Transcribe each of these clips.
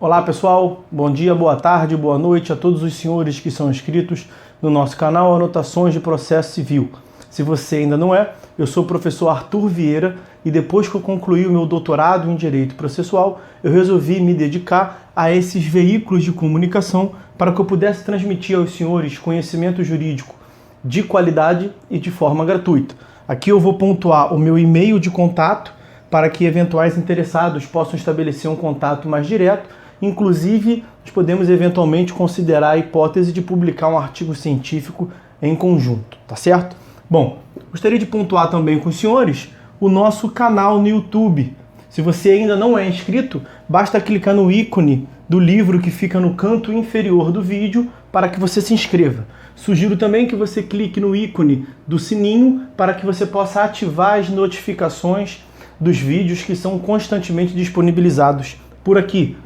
Olá pessoal, bom dia, boa tarde, boa noite a todos os senhores que são inscritos no nosso canal Anotações de Processo Civil. Se você ainda não é, eu sou o professor Arthur Vieira e depois que eu concluí o meu doutorado em Direito Processual, eu resolvi me dedicar a esses veículos de comunicação para que eu pudesse transmitir aos senhores conhecimento jurídico de qualidade e de forma gratuita. Aqui eu vou pontuar o meu e-mail de contato para que eventuais interessados possam estabelecer um contato mais direto. Inclusive, nós podemos eventualmente considerar a hipótese de publicar um artigo científico em conjunto, tá certo? Bom, gostaria de pontuar também com os senhores o nosso canal no YouTube. Se você ainda não é inscrito, basta clicar no ícone do livro que fica no canto inferior do vídeo para que você se inscreva. Sugiro também que você clique no ícone do sininho para que você possa ativar as notificações dos vídeos que são constantemente disponibilizados por aqui.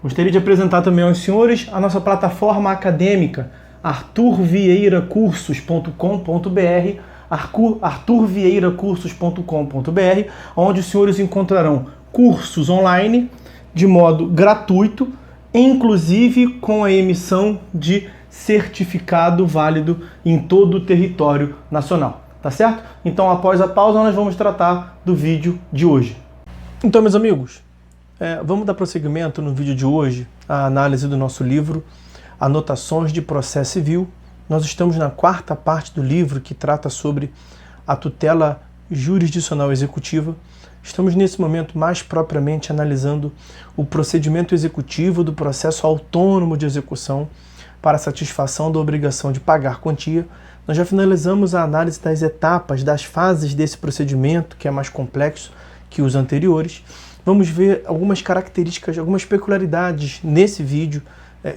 Gostaria de apresentar também aos senhores a nossa plataforma acadêmica, arturvieiracursos.com.br, arturvieiracursos.com.br, onde os senhores encontrarão cursos online de modo gratuito, inclusive com a emissão de certificado válido em todo o território nacional. Tá certo? Então, após a pausa, nós vamos tratar do vídeo de hoje. Então, meus amigos, vamos dar prosseguimento no vídeo de hoje à análise do nosso livro Anotações de Processo Civil. Nós estamos na quarta parte do livro que trata sobre a tutela jurisdicional executiva. Estamos nesse momento mais propriamente analisando o procedimento executivo do processo autônomo de execução para satisfação da obrigação de pagar quantia. Nós já finalizamos a análise das etapas, das fases desse procedimento, que é mais complexo que os anteriores. Vamos ver algumas características, algumas peculiaridades nesse vídeo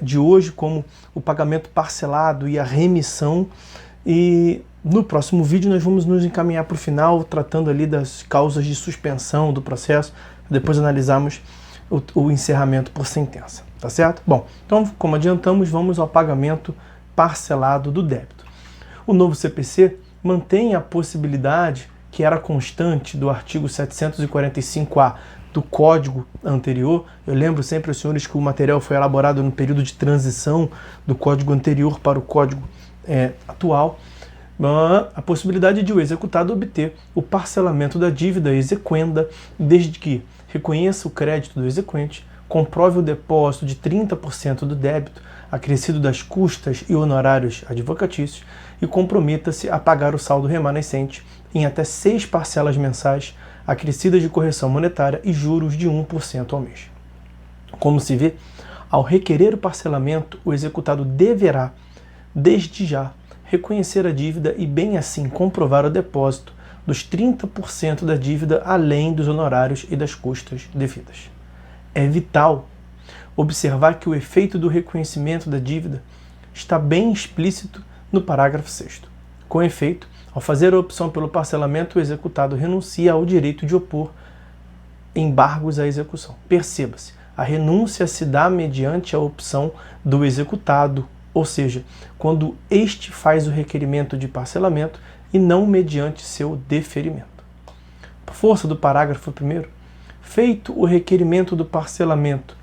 de hoje, como o pagamento parcelado e a remissão. E no próximo vídeo nós vamos nos encaminhar para o final, tratando ali das causas de suspensão do processo, depois analisarmos o encerramento por sentença, tá certo? Bom, então, como adiantamos, vamos ao pagamento parcelado do débito. O novo CPC mantém a possibilidade, que era constante do artigo 745-A do Código anterior. Eu lembro sempre aos senhores que o material foi elaborado no período de transição do Código anterior para o Código atual. A possibilidade de o executado obter o parcelamento da dívida exequenda, desde que reconheça o crédito do exequente, comprove o depósito de 30% do débito acrescido das custas e honorários advocatícios e comprometa-se a pagar o saldo remanescente em até 6 parcelas mensais acrescidas de correção monetária e juros de 1% ao mês. Como se vê, ao requerer o parcelamento, o executado deverá, desde já, reconhecer a dívida e bem assim comprovar o depósito dos 30% da dívida além dos honorários e das custas devidas. É vital observar que o efeito do reconhecimento da dívida está bem explícito no parágrafo 6º. Com efeito, ao fazer a opção pelo parcelamento, o executado renuncia ao direito de opor embargos à execução. Perceba-se, a renúncia se dá mediante a opção do executado, ou seja, quando este faz o requerimento de parcelamento e não mediante seu deferimento. Por força do parágrafo 1º, feito o requerimento do parcelamento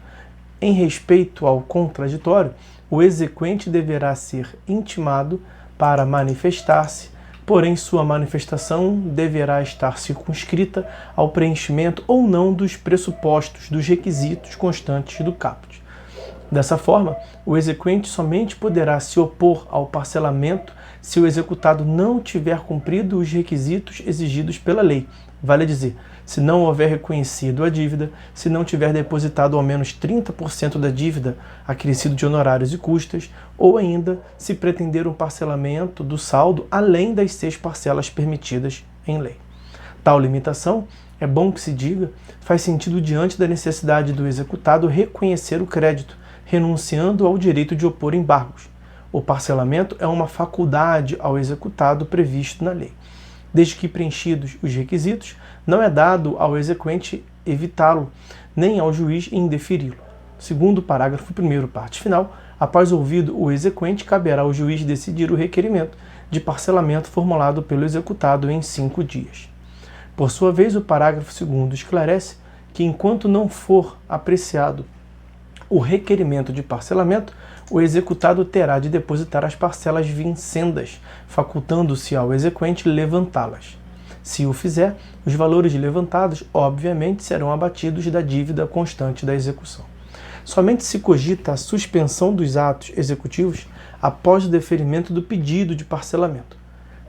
em respeito ao contraditório, o exequente deverá ser intimado para manifestar-se, porém sua manifestação deverá estar circunscrita ao preenchimento ou não dos pressupostos, dos requisitos constantes do caput. Dessa forma, o exequente somente poderá se opor ao parcelamento se o executado não tiver cumprido os requisitos exigidos pela lei, vale dizer, se não houver reconhecido a dívida, se não tiver depositado ao menos 30% da dívida acrescido de honorários e custas, ou ainda se pretender um parcelamento do saldo além das 6 parcelas permitidas em lei. Tal limitação, é bom que se diga, faz sentido diante da necessidade do executado reconhecer o crédito, renunciando ao direito de opor embargos. O parcelamento é uma faculdade ao executado previsto na lei. Desde que preenchidos os requisitos, não é dado ao exequente evitá-lo, nem ao juiz indeferi-lo. Segundo o parágrafo 1º, parte final, após ouvido o exequente, caberá ao juiz decidir o requerimento de parcelamento formulado pelo executado em 5 dias. Por sua vez, o parágrafo 2º esclarece que, enquanto não for apreciado o requerimento de parcelamento, o executado terá de depositar as parcelas vincendas, facultando-se ao exequente levantá-las. Se o fizer, os valores levantados, obviamente, serão abatidos da dívida constante da execução. Somente se cogita a suspensão dos atos executivos após o deferimento do pedido de parcelamento.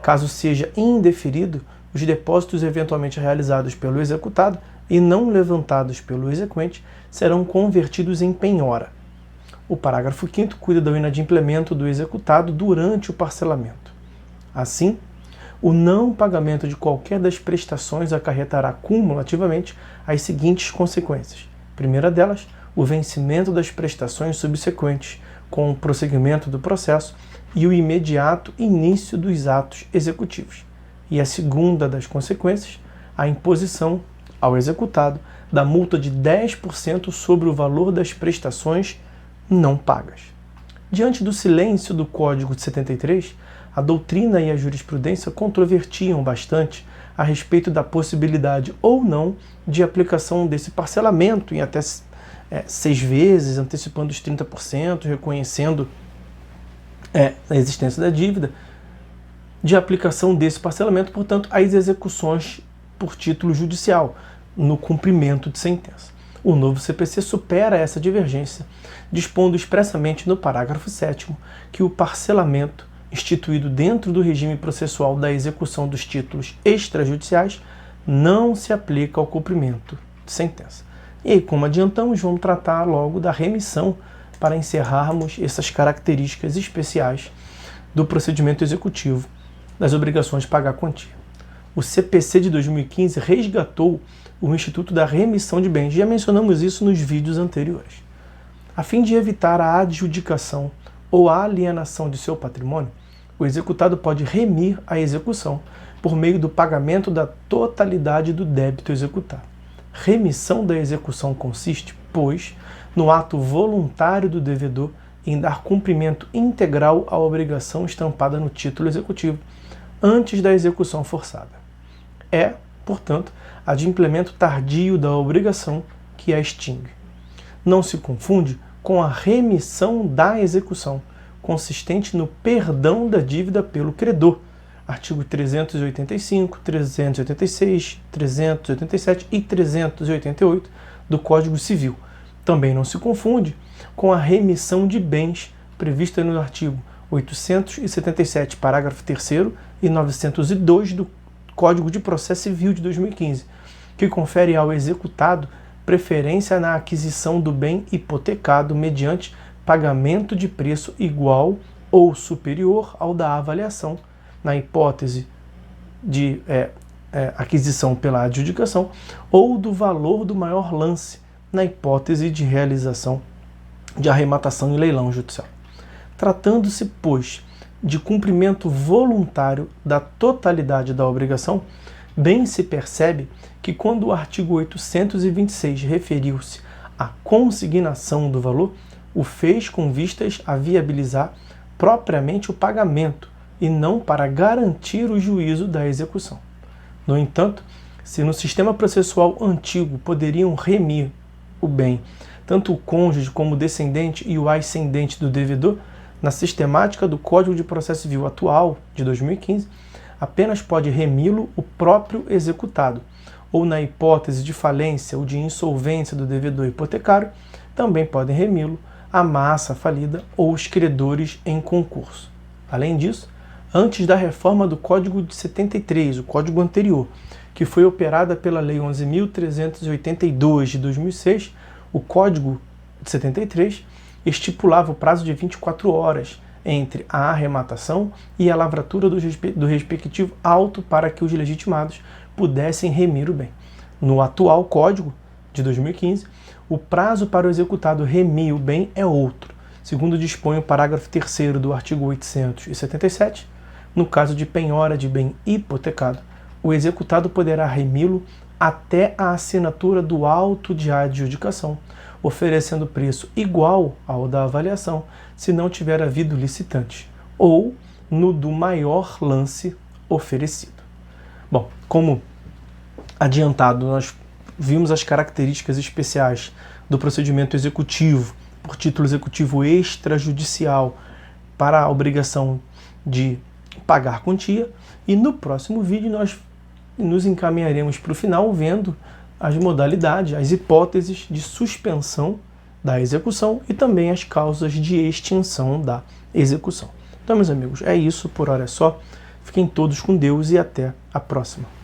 Caso seja indeferido, os depósitos eventualmente realizados pelo executado e não levantados pelo exequente serão convertidos em penhora. O parágrafo 5º cuida do inadimplemento do executado durante o parcelamento. Assim, o não pagamento de qualquer das prestações acarretará cumulativamente as seguintes consequências. Primeira delas, o vencimento das prestações subsequentes, com o prosseguimento do processo e o imediato início dos atos executivos. E a segunda das consequências, a imposição ao executado da multa de 10% sobre o valor das prestações não pagas. Diante do silêncio do Código de 73, a doutrina e a jurisprudência controvertiam bastante a respeito da possibilidade ou não de aplicação desse parcelamento em até 6 vezes, antecipando os 30%, reconhecendo a existência da dívida, de aplicação desse parcelamento, portanto, às execuções por título judicial, no cumprimento de sentença. O novo CPC supera essa divergência, dispondo expressamente no parágrafo 7º que o parcelamento instituído dentro do regime processual da execução dos títulos extrajudiciais não se aplica ao cumprimento de sentença. E aí, como adiantamos, vamos tratar logo da remissão para encerrarmos essas características especiais do procedimento executivo das obrigações de pagar quantia. O CPC de 2015 resgatou o Instituto da Remissão de Bens. Já mencionamos isso nos vídeos anteriores. A fim de evitar a adjudicação ou a alienação de seu patrimônio, o executado pode remir a execução por meio do pagamento da totalidade do débito executado. Remissão da execução consiste, pois, no ato voluntário do devedor em dar cumprimento integral à obrigação estampada no título executivo antes da execução forçada. É, portanto, adimplemento tardio da obrigação que a extingue. Não se confunde com a remissão da execução, consistente no perdão da dívida pelo credor, artigo 385, 386, 387 e 388 do Código Civil. Também não se confunde com a remissão de bens prevista no artigo 877, parágrafo 3º e 902 do Código de Processo Civil de 2015, que confere ao executado preferência na aquisição do bem hipotecado mediante pagamento de preço igual ou superior ao da avaliação, na hipótese de aquisição pela adjudicação, ou do valor do maior lance, na hipótese de realização de arrematação em leilão judicial. Tratando-se, pois, de cumprimento voluntário da totalidade da obrigação, bem se percebe que quando o artigo 826 referiu-se à consignação do valor, o fez com vistas a viabilizar propriamente o pagamento e não para garantir o juízo da execução. No entanto, se no sistema processual antigo poderiam remir o bem tanto o cônjuge como o descendente e o ascendente do devedor, na sistemática do Código de Processo Civil atual, de 2015, apenas pode remi-lo o próprio executado, ou na hipótese de falência ou de insolvência do devedor hipotecário, também podem remi-lo a massa falida ou os credores em concurso. Além disso, antes da reforma do Código de 73, o código anterior, que foi operada pela Lei 11.382 de 2006, o Código de 73 estipulava o prazo de 24 horas entre a arrematação e a lavratura do respectivo auto para que os legitimados pudessem remir o bem. No atual Código de 2015, o prazo para o executado remir o bem é outro, segundo dispõe o parágrafo 3º do artigo 877. No caso de penhora de bem hipotecado, o executado poderá remi-lo até a assinatura do auto de adjudicação, oferecendo preço igual ao da avaliação, se não tiver havido licitante, ou no do maior lance oferecido. Bom, como adiantado, nós vimos as características especiais do procedimento executivo por título executivo extrajudicial para a obrigação de pagar quantia. E no próximo vídeo nós nos encaminharemos para o final vendo as modalidades, as hipóteses de suspensão da execução e também as causas de extinção da execução. Então, meus amigos, é isso, por hora é só. Fiquem todos com Deus e até a próxima.